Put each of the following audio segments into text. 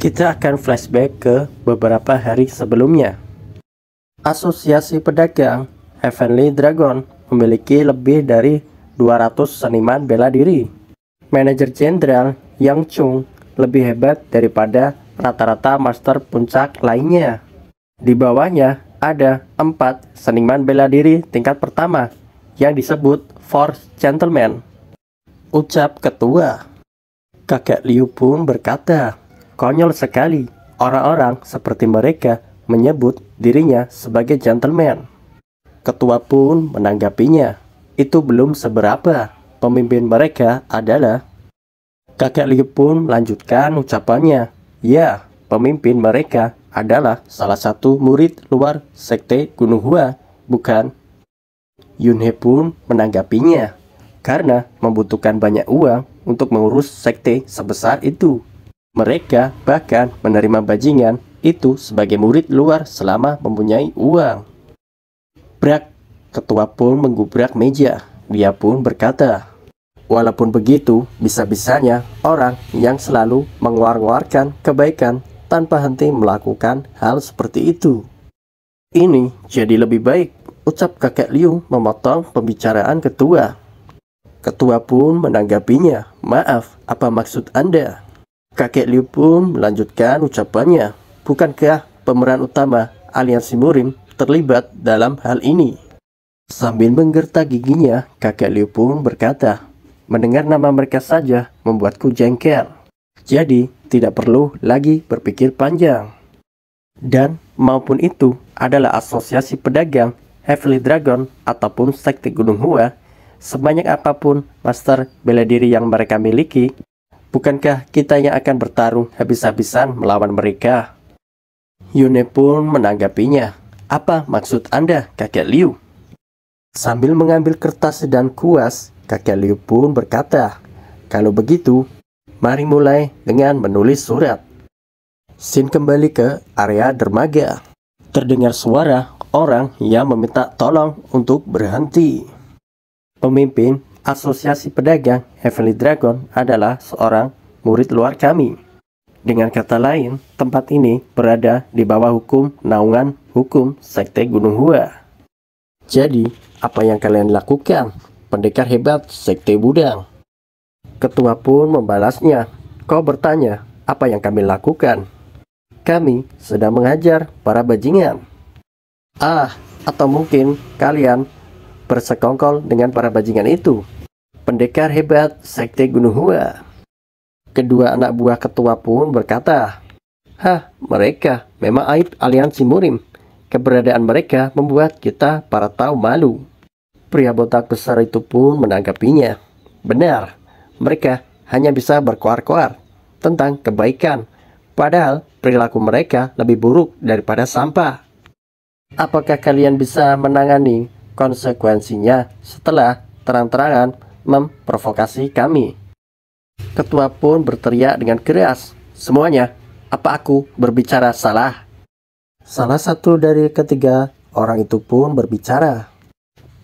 Kita akan flashback ke beberapa hari sebelumnya. Asosiasi Pedagang Heavenly Dragon memiliki lebih dari 200 seniman bela diri. Manajer Jenderal Yang Chung lebih hebat daripada rata-rata master puncak lainnya. Di bawahnya ada 4 seniman bela diri tingkat pertama yang disebut Force Gentleman. Ucap ketua. Kakek Liu pun berkata, konyol sekali orang-orang seperti mereka menyebut dirinya sebagai gentleman. Ketua pun menanggapinya, itu belum seberapa, pemimpin mereka adalah... Kakek Liu pun melanjutkan ucapannya, ya, pemimpin mereka adalah salah satu murid luar sekte Gunung Hua, bukan? Yunhe pun menanggapinya, karena membutuhkan banyak uang untuk mengurus sekte sebesar itu. Mereka bahkan menerima bajingan itu sebagai murid luar selama mempunyai uang. Brak, ketua pun menggubrak meja. Dia pun berkata, walaupun begitu, bisa-bisanya orang yang selalu mengeluarkan kebaikan tanpa henti melakukan hal seperti itu. Ini jadi lebih baik, ucap kakek Liu memotong pembicaraan ketua. Ketua pun menanggapinya, maaf, apa maksud Anda? Kakek Liu pun melanjutkan ucapannya, bukankah pemeran utama aliansi Murim terlibat dalam hal ini? Sambil menggertak giginya, kakek Liu pun berkata, mendengar nama mereka saja membuatku jengkel. Jadi tidak perlu lagi berpikir panjang. Dan maupun itu adalah asosiasi pedagang Heavenly Dragon ataupun sekte Gunung Hua, sebanyak apapun master bela diri yang mereka miliki, bukankah kita yang akan bertarung habis-habisan melawan mereka? Yune pun menanggapinya, apa maksud Anda, kakek Liu? Sambil mengambil kertas dan kuas, kakek Liu pun berkata, kalau begitu, mari mulai dengan menulis surat. Sin kembali ke area dermaga. Terdengar suara orang yang meminta tolong untuk berhenti. Pemimpin Asosiasi Pedagang Heavenly Dragon adalah seorang murid luar kami. Dengan kata lain, tempat ini berada di bawah hukum naungan hukum sekte Gunung Hua. Jadi, apa yang kalian lakukan, pendekar hebat sekte Budang? Ketua pun membalasnya, kau bertanya, apa yang kami lakukan? Kami sedang mengajar para bajingan. Atau mungkin kalian bersekongkol dengan para bajingan itu. Pendekar hebat sekte Gunung Hua. Kedua anak buah ketua pun berkata, mereka memang aib aliansi Murim. Keberadaan mereka membuat kita para tahu malu. Pria botak besar itu pun menanggapinya, benar, mereka hanya bisa berkoar-koar tentang kebaikan, padahal perilaku mereka lebih buruk daripada sampah. Apakah kalian bisa menangani konsekuensinya setelah terang-terangan memprovokasi kami? Ketua pun berteriak dengan keras, semuanya, apa aku berbicara salah? Salah satu dari ketiga orang itu pun berbicara,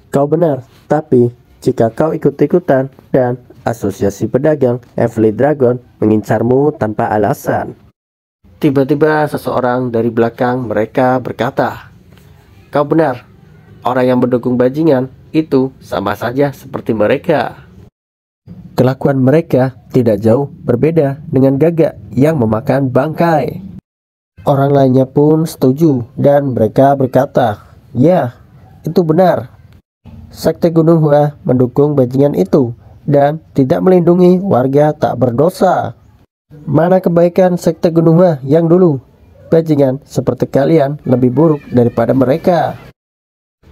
kau benar, tapi jika kau ikut-ikutan dan asosiasi pedagang Heavenly Dragon mengincarmu tanpa alasan. Tiba-tiba seseorang dari belakang mereka berkata, kau benar, orang yang mendukung bajingan itu sama saja seperti mereka. Kelakuan mereka tidak jauh berbeda dengan gagak yang memakan bangkai. Orang lainnya pun setuju dan mereka berkata, ya, itu benar. Sekte Gunung Hua mendukung bajingan itu dan tidak melindungi warga tak berdosa. Mana kebaikan sekte Gunung Hua yang dulu? Bajingan seperti kalian lebih buruk daripada mereka.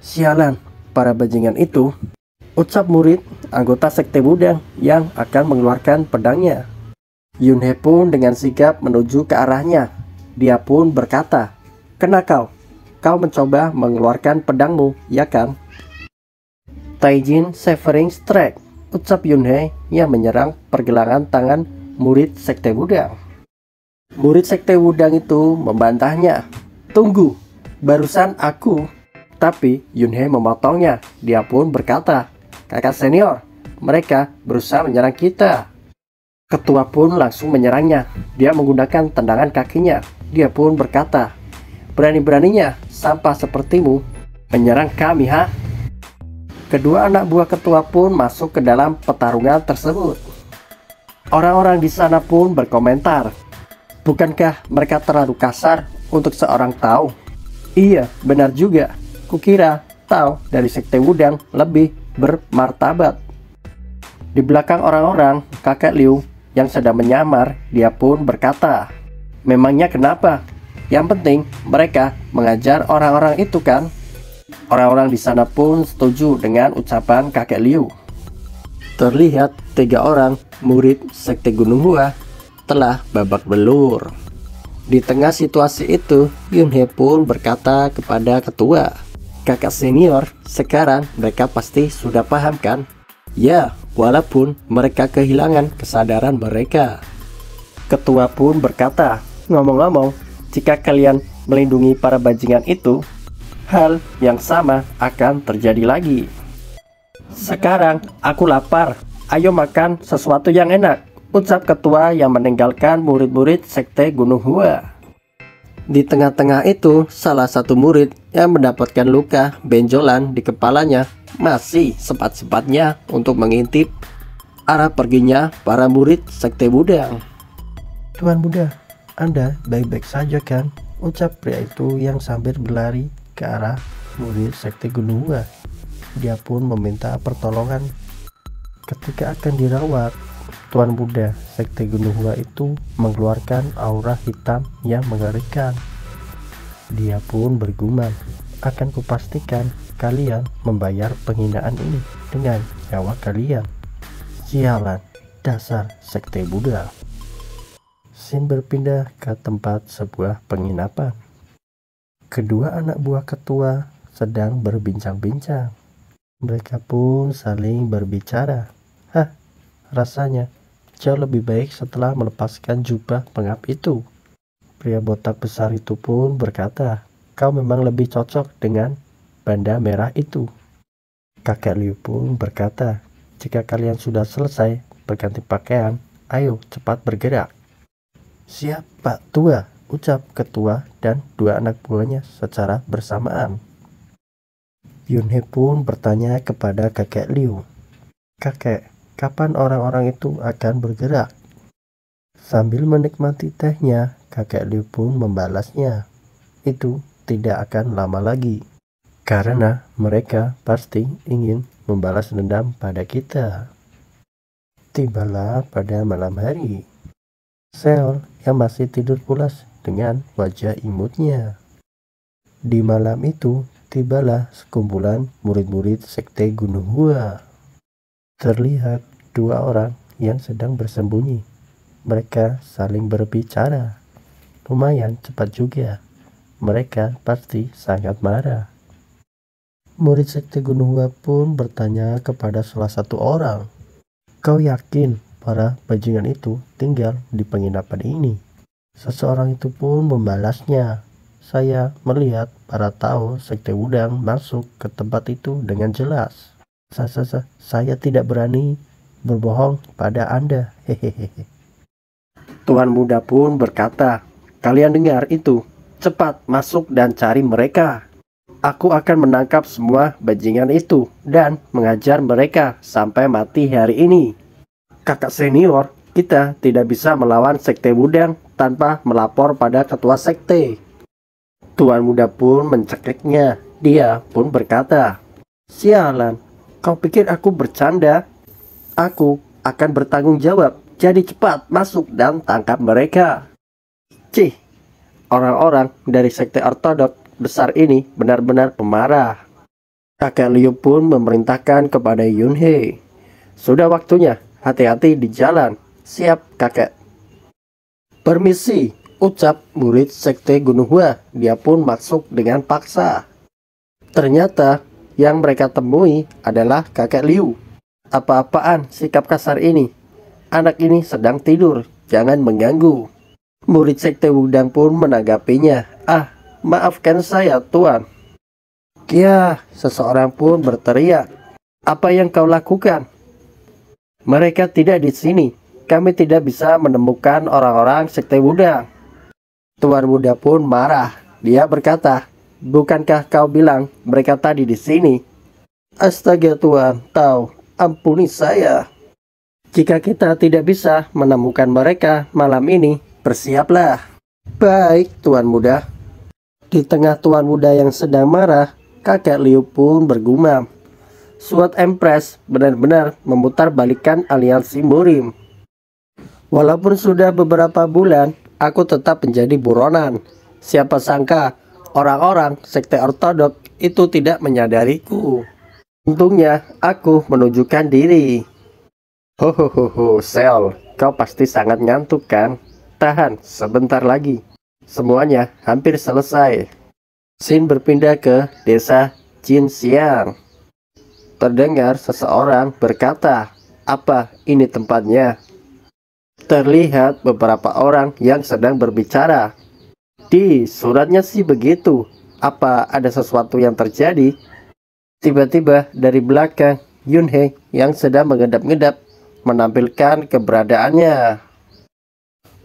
Sialan, para bajingan itu, ucap murid anggota sekte Budang yang akan mengeluarkan pedangnya. Yunhe pun dengan sigap menuju ke arahnya. Dia pun berkata, kena kau? Kau mencoba mengeluarkan pedangmu, ya kan? Taijin Severing Strike, ucap Yunhe yang menyerang pergelangan tangan murid sekte Budang. Murid sekte Budang itu membantahnya, tunggu, barusan aku. Tapi Yunhe memotongnya. Dia pun berkata, kakak senior, mereka berusaha menyerang kita. Ketua pun langsung menyerangnya. Dia menggunakan tendangan kakinya. Dia pun berkata, "Berani-beraninya sampah sepertimu menyerang kami, ha?" Kedua anak buah ketua pun masuk ke dalam pertarungan tersebut. Orang-orang di sana pun berkomentar, "Bukankah mereka terlalu kasar untuk seorang Tao?" Iya, benar juga. Kukira Tao dari Sekte Wudang lebih bermartabat. Di belakang orang-orang, kakek Liu yang sedang menyamar, dia pun berkata, "Memangnya kenapa? Yang penting mereka mengajar orang-orang itu kan?" Orang-orang di sana pun setuju dengan ucapan kakek Liu. Terlihat 3 orang murid Sekte Gunung Hua telah babak belur. Di tengah situasi itu, Yunhe pun berkata kepada ketua, "Kakak senior, sekarang mereka pasti sudah paham kan?" "Ya, walaupun mereka kehilangan kesadaran mereka." Ketua pun berkata, "Ngomong-ngomong, jika kalian melindungi para bajingan itu, hal yang sama akan terjadi lagi. Sekarang aku lapar, ayo makan sesuatu yang enak," ucap ketua yang meninggalkan murid-murid Sekte Gunung Hua. Di tengah-tengah itu, salah satu murid yang mendapatkan luka benjolan di kepalanya masih sempat-sempatnya untuk mengintip arah perginya para murid Sekte Wudang. "Tuan Buddha, Anda baik-baik saja kan?" ucap pria itu yang sambil berlari ke arah murid Sekte Gunung Hua. Dia pun meminta pertolongan. Ketika akan dirawat, Tuan Buddha Sekte Gunung Hua itu mengeluarkan aura hitam yang mengerikan. Dia pun bergumam, "Akan kupastikan kalian membayar penghinaan ini dengan nyawa kalian." Sialan, dasar Sekte Buddha. Scene berpindah ke tempat sebuah penginapan. Kedua anak buah ketua sedang berbincang-bincang. Mereka pun saling berbicara. Rasanya jauh lebih baik setelah melepaskan jubah pengap itu." Pria botak besar itu pun berkata, "Kau memang lebih cocok dengan banda merah itu." Kakek Liu pun berkata, "Jika kalian sudah selesai berganti pakaian, ayo cepat bergerak." "Siap, Pak Tua," ucap ketua dan 2 anak buahnya secara bersamaan. Yunhe pun bertanya kepada kakek Liu, "Kakek, kapan orang-orang itu akan bergerak?" Sambil menikmati tehnya, kakek Liu pun membalasnya, "Itu tidak akan lama lagi, karena mereka pasti ingin membalas dendam pada kita." Tibalah pada malam hari. Seol yang masih tidur pulas dengan wajah imutnya. Di malam itu, tibalah sekumpulan murid-murid Sekte Gunung Hua. Terlihat 2 orang yang sedang bersembunyi. Mereka saling berbicara. Lumayan cepat juga. Mereka pasti sangat marah. Murid Sekte Gunung Hua pun bertanya kepada salah satu orang, "Kau yakin para bajingan itu tinggal di penginapan ini?" Seseorang itu pun membalasnya, "Saya melihat para Tao Sekte Wudang masuk ke tempat itu dengan jelas. Saya tidak berani berbohong pada Anda." Hehehe. Tuan muda pun berkata, "Kalian dengar itu? Cepat masuk dan cari mereka. Aku akan menangkap semua bajingan itu dan mengajar mereka sampai mati hari ini. Kakak senior, kita tidak bisa melawan Sekte Wudang tanpa melapor pada ketua sekte." Tuan muda pun mencekiknya. Dia pun berkata, "Sialan, kau pikir aku bercanda? Aku akan bertanggung jawab. Jadi cepat masuk dan tangkap mereka." Cih, orang-orang dari sekte ortodok besar ini benar-benar pemarah. Kakek Liu pun memerintahkan kepada Yunhe, "Sudah waktunya, hati-hati di jalan." "Siap, kakek." "Permisi," ucap murid Sekte Gunung Hua. Dia pun masuk dengan paksa. Ternyata yang mereka temui adalah kakek Liu. "Apa-apaan sikap kasar ini? Anak ini sedang tidur, jangan mengganggu." Murid Sekte Wudang pun menanggapinya, "Maafkan saya, Tuan." "Ya," seseorang pun berteriak, "Apa yang kau lakukan? Mereka tidak di sini. kami tidak bisa menemukan orang-orang sekte Wudang. Tuan muda pun marah. Dia berkata, bukankah kau bilang mereka tadi di sini? Astaga Tuan, tahu, ampuni saya. Jika kita tidak bisa menemukan mereka malam ini, bersiaplah. Baik, Tuan muda. Di tengah Tuan muda yang sedang marah, kakek Liu pun bergumam. Sword Empress benar-benar memutarbalikkan aliansi murim. Walaupun sudah beberapa bulan, aku tetap menjadi buronan. Siapa sangka orang-orang sekte ortodok itu tidak menyadariku. Untungnya aku menunjukkan diri. Hohoho, Sel, kau pasti sangat ngantuk kan? Tahan, sebentar lagi. Semuanya hampir selesai. Xin berpindah ke desa Jinxiang. Terdengar seseorang berkata, apa ini tempatnya? Terlihat beberapa orang yang sedang berbicara. Di suratnya sih begitu. Apa ada sesuatu yang terjadi? Tiba-tiba dari belakang, Yunhei yang sedang mengedap-ngedap menampilkan keberadaannya.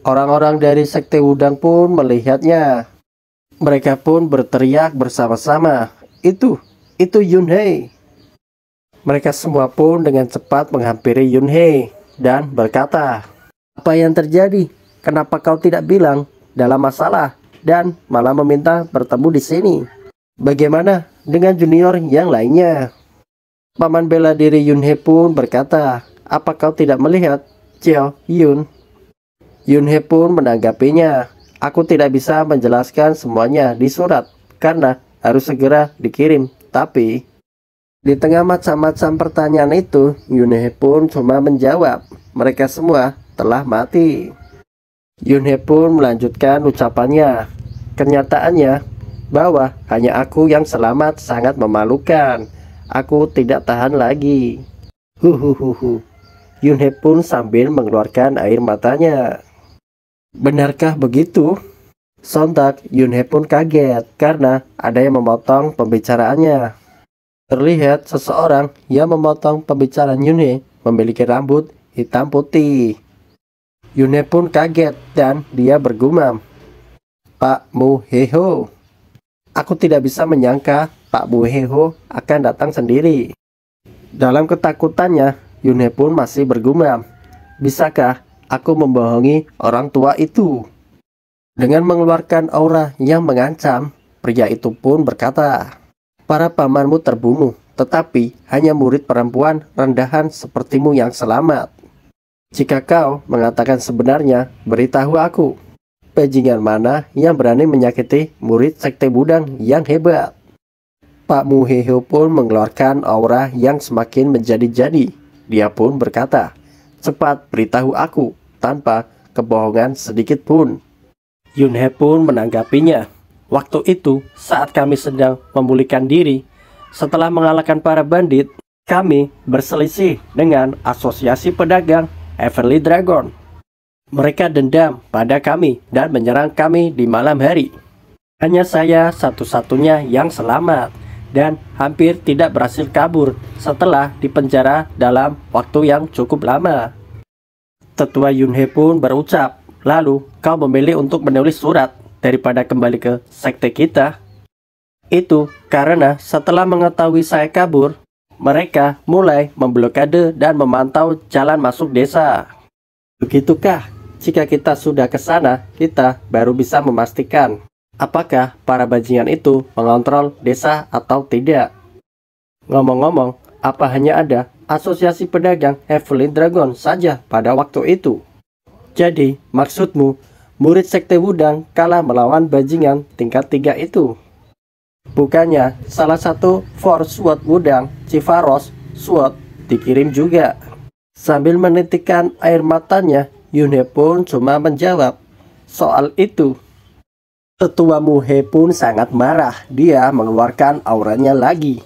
Orang-orang dari sekte Wudang pun melihatnya. Mereka pun berteriak bersama-sama, Itu Yunhei. Mereka semua pun dengan cepat menghampiri Yunhei dan berkata, apa yang terjadi? Kenapa kau tidak bilang dalam masalah dan malah meminta bertemu di sini? Bagaimana dengan junior yang lainnya? Paman bela diri Yunhei pun berkata, apa kau tidak melihat Jiao Yun? Yunhei pun menanggapinya, aku tidak bisa menjelaskan semuanya di surat karena harus segera dikirim. Tapi di tengah macam-macam pertanyaan itu, Yunhei pun cuma menjawab, mereka semua telah mati. Yunhei pun melanjutkan ucapannya, kenyataannya bahwa hanya aku yang selamat sangat memalukan. Aku tidak tahan lagi. Huhuhuhu. Yunhei pun sambil mengeluarkan air matanya. Benarkah begitu? Sontak Yunhei pun kaget karena ada yang memotong pembicaraannya. Terlihat seseorang yang memotong pembicaraan Yunhei memiliki rambut hitam putih. Yunhei pun kaget dan dia bergumam, Pak Muheho. Aku tidak bisa menyangka Pak Muheho akan datang sendiri. Dalam ketakutannya, Yunhei pun masih bergumam, bisakah aku membohongi orang tua itu? Dengan mengeluarkan aura yang mengancam, pria itu pun berkata, para pamanmu terbunuh, tetapi hanya murid perempuan rendahan sepertimu yang selamat. Jika kau mengatakan sebenarnya, beritahu aku. Bajingan mana yang berani menyakiti murid sekte Wudang yang hebat? Pak Muheho pun mengeluarkan aura yang semakin menjadi-jadi. Dia pun berkata, cepat beritahu aku tanpa kebohongan sedikit pun. Yunhei pun menanggapinya. Waktu itu saat kami sedang memulihkan diri, setelah mengalahkan para bandit, kami berselisih dengan asosiasi pedagang Heavenly Dragon. Mereka dendam pada kami dan menyerang kami di malam hari. Hanya saya satu-satunya yang selamat dan hampir tidak berhasil kabur setelah dipenjara dalam waktu yang cukup lama. Tetua Yunhei pun berucap, lalu kau memilih untuk menulis surat daripada kembali ke sekte kita? Itu karena setelah mengetahui saya kabur, mereka mulai memblokade dan memantau jalan masuk desa. Begitukah? Jika kita sudah ke sana, kita baru bisa memastikan apakah para bajingan itu mengontrol desa atau tidak. Ngomong-ngomong, apa hanya ada asosiasi pedagang Heavenly Dragon saja pada waktu itu? Jadi, maksudmu, murid sekte Wudang kalah melawan bajingan tingkat 3 itu? Bukannya salah satu Force Sword Wudang, Civaros Sword, dikirim juga? Sambil menitikkan air matanya, Yunhei pun cuma menjawab, soal itu. Tetua Muhe pun sangat marah. Dia mengeluarkan auranya lagi.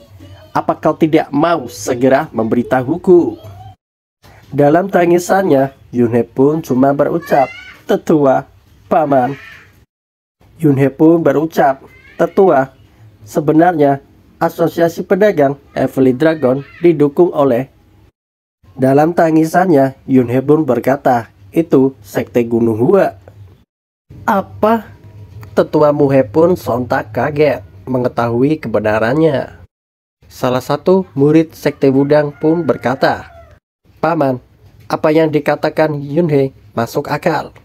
Apa kau tidak mau segera memberitahuku? Dalam tangisannya, Yunhei pun cuma berucap, Tetua, Paman. Yunhei pun berucap, Tetua, sebenarnya asosiasi pedagang Heavenly Dragon didukung oleh Dalam tangisannya, Yunhei pun berkata, itu sekte Gunung Hua. Apa? Tetua Muhe pun sontak kaget mengetahui kebenarannya. Salah satu murid sekte Wudang pun berkata, Paman, apa yang dikatakan Yunhei masuk akal.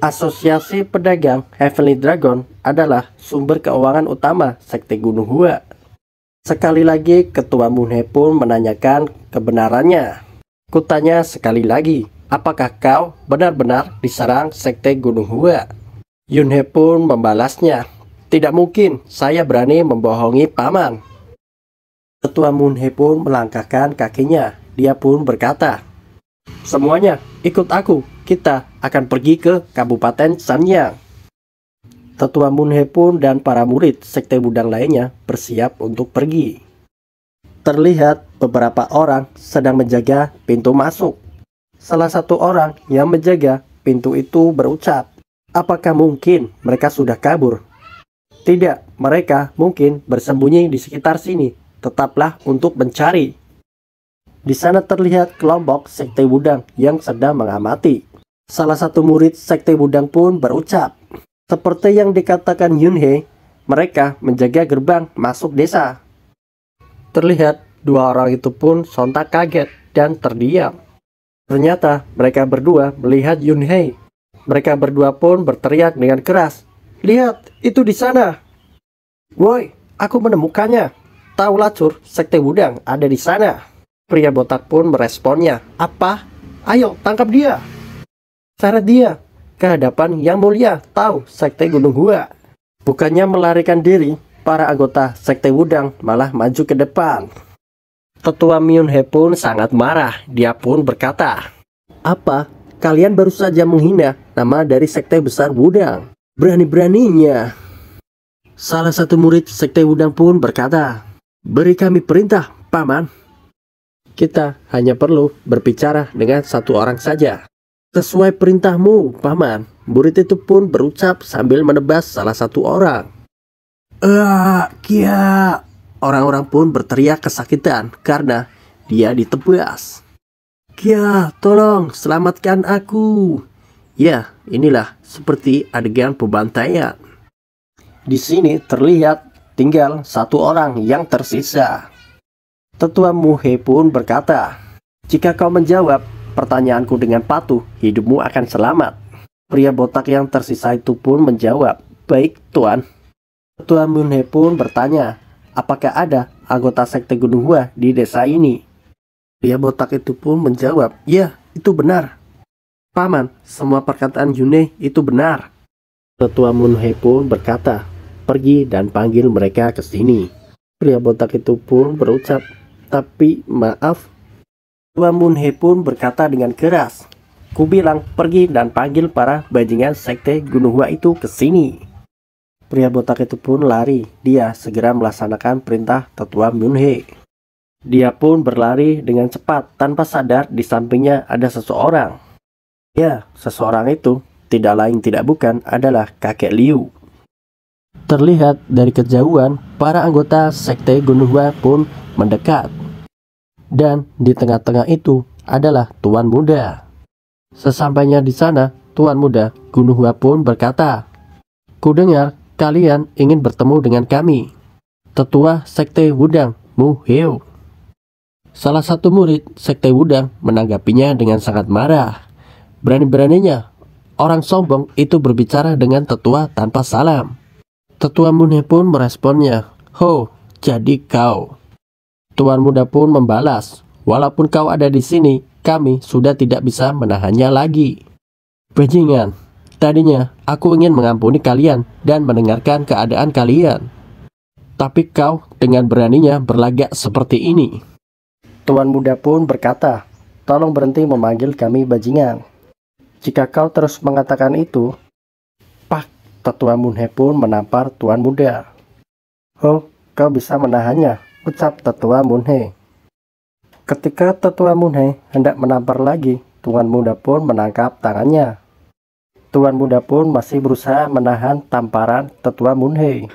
Asosiasi Pedagang Heavenly Dragon adalah sumber keuangan utama sekte Gunung Hua. Sekali lagi Ketua Munhe pun menanyakan kebenarannya. Kutanya sekali lagi, apakah kau benar-benar diserang sekte Gunung Hua? Yunhei pun membalasnya, tidak mungkin saya berani membohongi paman. Ketua Munhe pun melangkahkan kakinya. Dia pun berkata, semuanya ikut aku, kita akan pergi ke Kabupaten Sanyang. Tetua Munhe pun dan para murid sekte Wudang lainnya bersiap untuk pergi. Terlihat beberapa orang sedang menjaga pintu masuk. Salah satu orang yang menjaga pintu itu berucap, apakah mungkin mereka sudah kabur? Tidak, mereka mungkin bersembunyi di sekitar sini. Tetaplah untuk mencari. Di sana terlihat kelompok sekte Wudang yang sedang mengamati. Salah satu murid sekte Wudang pun berucap, seperti yang dikatakan Yunhei, mereka menjaga gerbang masuk desa. Terlihat dua orang itu pun sontak kaget dan terdiam. Ternyata mereka berdua melihat Yunhei. Mereka berdua pun berteriak dengan keras, lihat, itu di sana. Woi, aku menemukannya. Tahu lacur sekte Wudang ada di sana. Pria botak pun meresponnya, apa? Ayo tangkap dia. Seret dia ke hadapan yang mulia tahu sekte Gunung Hua. Bukannya melarikan diri, para anggota sekte Wudang malah maju ke depan. Tetua Yunhei pun sangat marah. Dia pun berkata, apa? Kalian baru saja menghina nama dari sekte besar Wudang. Berani-beraninya. Salah satu murid sekte Wudang pun berkata, beri kami perintah, paman. Kita hanya perlu berbicara dengan satu orang saja. Sesuai perintahmu, paman. Murid itu pun berucap sambil menebas salah satu orang. Kia. Orang-orang pun berteriak kesakitan karena dia ditebas. Kia, tolong selamatkan aku. Ya, inilah seperti adegan pembantaian. Di sini terlihat tinggal satu orang yang tersisa. Tetua Muhe pun berkata, jika kau menjawab pertanyaanku dengan patuh, hidupmu akan selamat. Pria botak yang tersisa itu pun menjawab, baik tuan. Tetua Muhe pun bertanya, apakah ada anggota sekte Gunung Hua di desa ini? Pria botak itu pun menjawab, ya, itu benar. Paman, semua perkataan Yunhei itu benar. Tetua Muhe pun berkata, pergi dan panggil mereka ke sini. Pria botak itu pun berucap, tapi maaf. Tetua Munhe pun berkata dengan keras, ku bilang pergi dan panggil para bajingan sekte Gunung Hua itu ke sini. Pria botak itu pun lari. Dia segera melaksanakan perintah Tetua Munhe. Dia pun berlari dengan cepat tanpa sadar di sampingnya ada seseorang. Ya, seseorang itu tidak lain tidak bukan adalah kakek Liu. Terlihat dari kejauhan, para anggota sekte Gunung Hua pun mendekat. Dan di tengah-tengah itu adalah Tuan Muda. Sesampainya di sana, Tuan Muda Gunung Hua pun berkata, kudengar kalian ingin bertemu dengan kami, Tetua Sekte Wudang Mu Heo. Salah satu murid Sekte Wudang menanggapinya dengan sangat marah. Berani-beraninya orang sombong itu berbicara dengan tetua tanpa salam. Tetua Munhe pun meresponnya, ho, jadi kau. Tuan Muda pun membalas, walaupun kau ada di sini, kami sudah tidak bisa menahannya lagi. Bajingan, tadinya aku ingin mengampuni kalian dan mendengarkan keadaan kalian. Tapi kau dengan beraninya berlagak seperti ini. Tuan Muda pun berkata, tolong berhenti memanggil kami bajingan. Jika kau terus mengatakan itu, pak, Tetua Munhe pun menampar Tuan Muda. Oh, kau bisa menahannya, ucap Tetua Munhe. Ketika Tetua Munhe hendak menampar lagi, Tuan Muda pun menangkap tangannya. Tuan Muda pun masih berusaha menahan tamparan Tetua Munhe.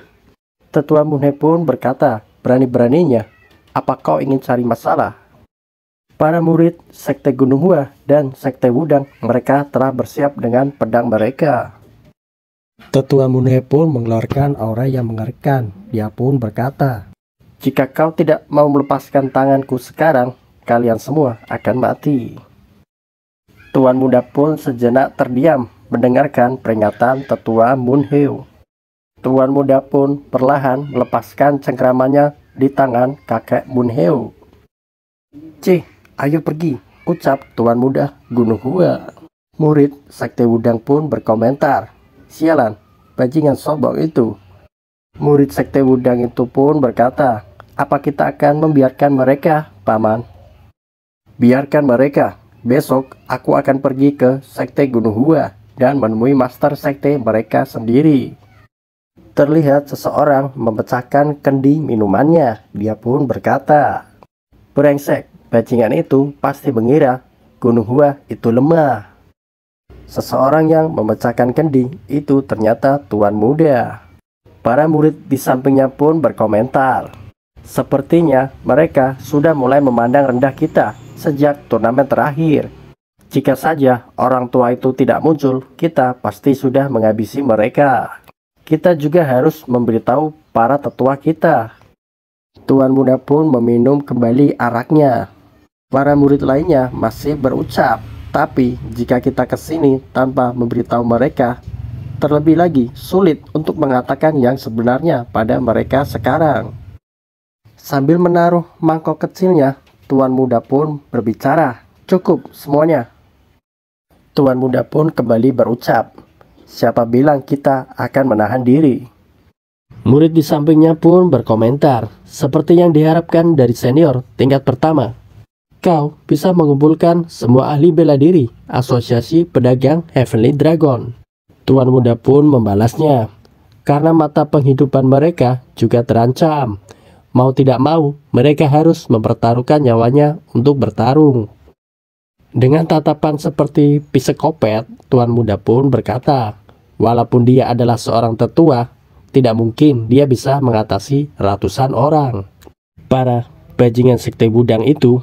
Tetua Munhe pun berkata, berani-beraninya, apa kau ingin cari masalah? Para murid Sekte Gunung Hua dan Sekte Wudang, mereka telah bersiap dengan pedang mereka. Tetua Munhe pun mengeluarkan aura yang mengerikan. Dia pun berkata, "Jika kau tidak mau melepaskan tanganku sekarang, kalian semua akan mati." Tuan muda pun sejenak terdiam mendengarkan peringatan Tetua Munhe. Tuan muda pun perlahan melepaskan cengkramannya di tangan kakek Munhe. "Cih, ayo pergi," ucap Tuan muda Gunung Hua. Murid Sekte Wudang pun berkomentar, "Sialan, bajingan sombong itu." Murid Sekte Wudang itu pun berkata, "Apa kita akan membiarkan mereka, Paman?" "Biarkan mereka. Besok aku akan pergi ke Sekte Gunung Hua dan menemui master sekte mereka sendiri." Terlihat seseorang memecahkan kendi minumannya. Dia pun berkata, "Brengsek, bajingan itu pasti mengira Gunung Hua itu lemah." Seseorang yang memecahkan kendi itu ternyata Tuan Muda. Para murid di sampingnya pun berkomentar, "Sepertinya mereka sudah mulai memandang rendah kita sejak turnamen terakhir. Jika saja orang tua itu tidak muncul, kita pasti sudah menghabisi mereka. Kita juga harus memberitahu para tetua kita." Tuan Muda pun meminum kembali araknya. Para murid lainnya masih berucap, "Tapi jika kita ke sini tanpa memberitahu mereka, terlebih lagi sulit untuk mengatakan yang sebenarnya pada mereka sekarang." Sambil menaruh mangkok kecilnya, Tuan Muda pun berbicara, "Cukup semuanya." Tuan Muda pun kembali berucap, "Siapa bilang kita akan menahan diri?" Murid di sampingnya pun berkomentar, "Seperti yang diharapkan dari senior tingkat pertama, kau bisa mengumpulkan semua ahli bela diri Asosiasi Pedagang Heavenly Dragon." Tuan Muda pun membalasnya, "Karena mata penghidupan mereka juga terancam. Mau tidak mau, mereka harus mempertaruhkan nyawanya untuk bertarung." Dengan tatapan seperti psikopet, Tuan Muda pun berkata, walaupun dia adalah seorang tetua, tidak mungkin dia bisa mengatasi ratusan orang. Para bajingan Sekte Wudang itu,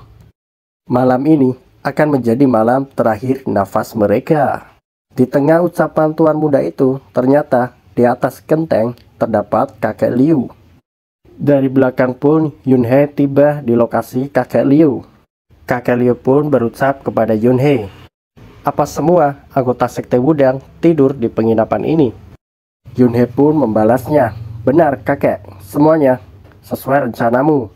malam ini akan menjadi malam terakhir nafas mereka. Di tengah ucapan Tuan Muda itu, ternyata di atas genteng terdapat kakek Liu. Dari belakang pun Yunhe tiba di lokasi kakek Liu. Kakek Liu pun berucap kepada Yunhe, "Apa semua anggota Sekte Wudang tidur di penginapan ini?" Yunhe pun membalasnya, "Benar kakek, semuanya sesuai rencanamu."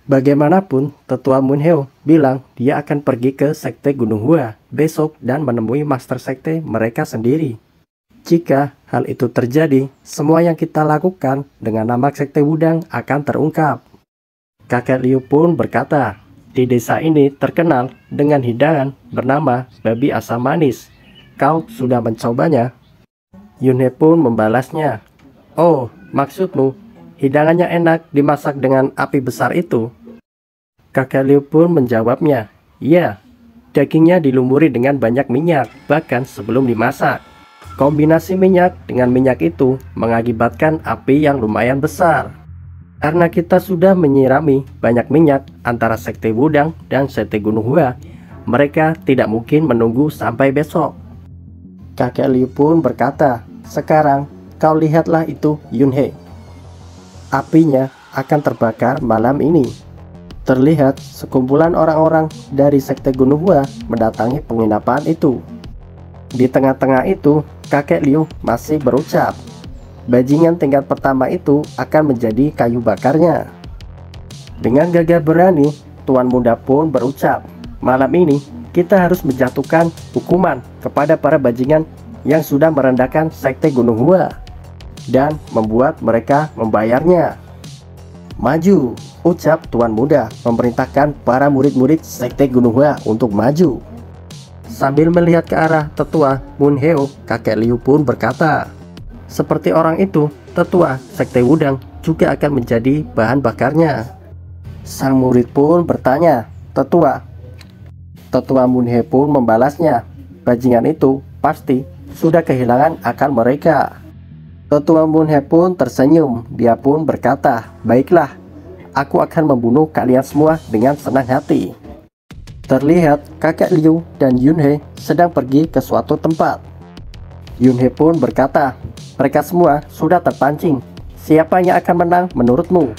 Bagaimanapun, Tetua Munhe bilang dia akan pergi ke Sekte Gunung Hua besok dan menemui master sekte mereka sendiri. Jika hal itu terjadi, semua yang kita lakukan dengan nama Sekte Wudang akan terungkap. Kakek Liu pun berkata, "Di desa ini terkenal dengan hidangan bernama babi asam manis. Kau sudah mencobanya?" Yunhe pun membalasnya, "Oh, maksudmu hidangannya enak dimasak dengan api besar itu?" Kakek Liu pun menjawabnya, "Iya, dagingnya dilumuri dengan banyak minyak, bahkan sebelum dimasak. Kombinasi minyak dengan minyak itu mengakibatkan api yang lumayan besar. Karena kita sudah menyirami banyak minyak antara Sekte Wudang dan Sekte Gunung Hua, mereka tidak mungkin menunggu sampai besok." Kakek Liu pun berkata, "Sekarang kau lihatlah itu Yunhe. Apinya akan terbakar malam ini." Terlihat sekumpulan orang-orang dari Sekte Gunung Hua mendatangi penginapan itu. Di tengah-tengah itu, kakek Liu masih berucap, "Bajingan tingkat pertama itu akan menjadi kayu bakarnya." Dengan gagah berani, Tuan Muda pun berucap, "Malam ini kita harus menjatuhkan hukuman kepada para bajingan yang sudah merendahkan Sekte Gunung Hua dan membuat mereka membayarnya." "Maju," ucap Tuan Muda memerintahkan para murid-murid Sekte Gunung Hua untuk maju. Sambil melihat ke arah Tetua Munhe, kakek Liu pun berkata, "Seperti orang itu, Tetua Sekte Wudang juga akan menjadi bahan bakarnya." Sang murid pun bertanya, "Tetua?" Tetua Munhe pun membalasnya, "Bajingan itu pasti sudah kehilangan akal mereka." Tetua Munhe pun tersenyum. Dia pun berkata, "Baiklah, aku akan membunuh kalian semua dengan senang hati." Terlihat kakek Liu dan Yunhe sedang pergi ke suatu tempat. Yunhe pun berkata, mereka semua sudah terpancing. Siapa yang akan menang menurutmu?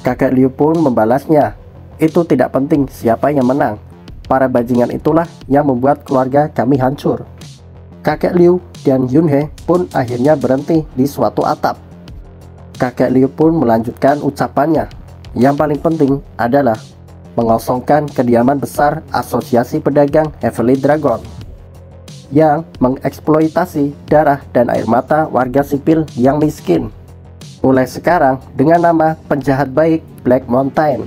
Kakek Liu pun membalasnya, itu tidak penting siapa yang menang. Para bajingan itulah yang membuat keluarga kami hancur. Kakek Liu dan Yunhe pun akhirnya berhenti di suatu atap. Kakek Liu pun melanjutkan ucapannya. Yang paling penting adalah mengosongkan kediaman besar Asosiasi Pedagang Heavenly Dragon yang mengeksploitasi darah dan air mata warga sipil yang miskin. Mulai sekarang dengan nama penjahat baik Black Mountain,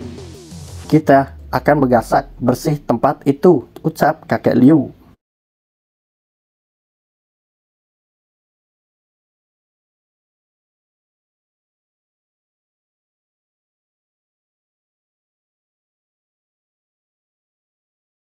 kita akan menggasak bersih tempat itu, ucap kakek Liu.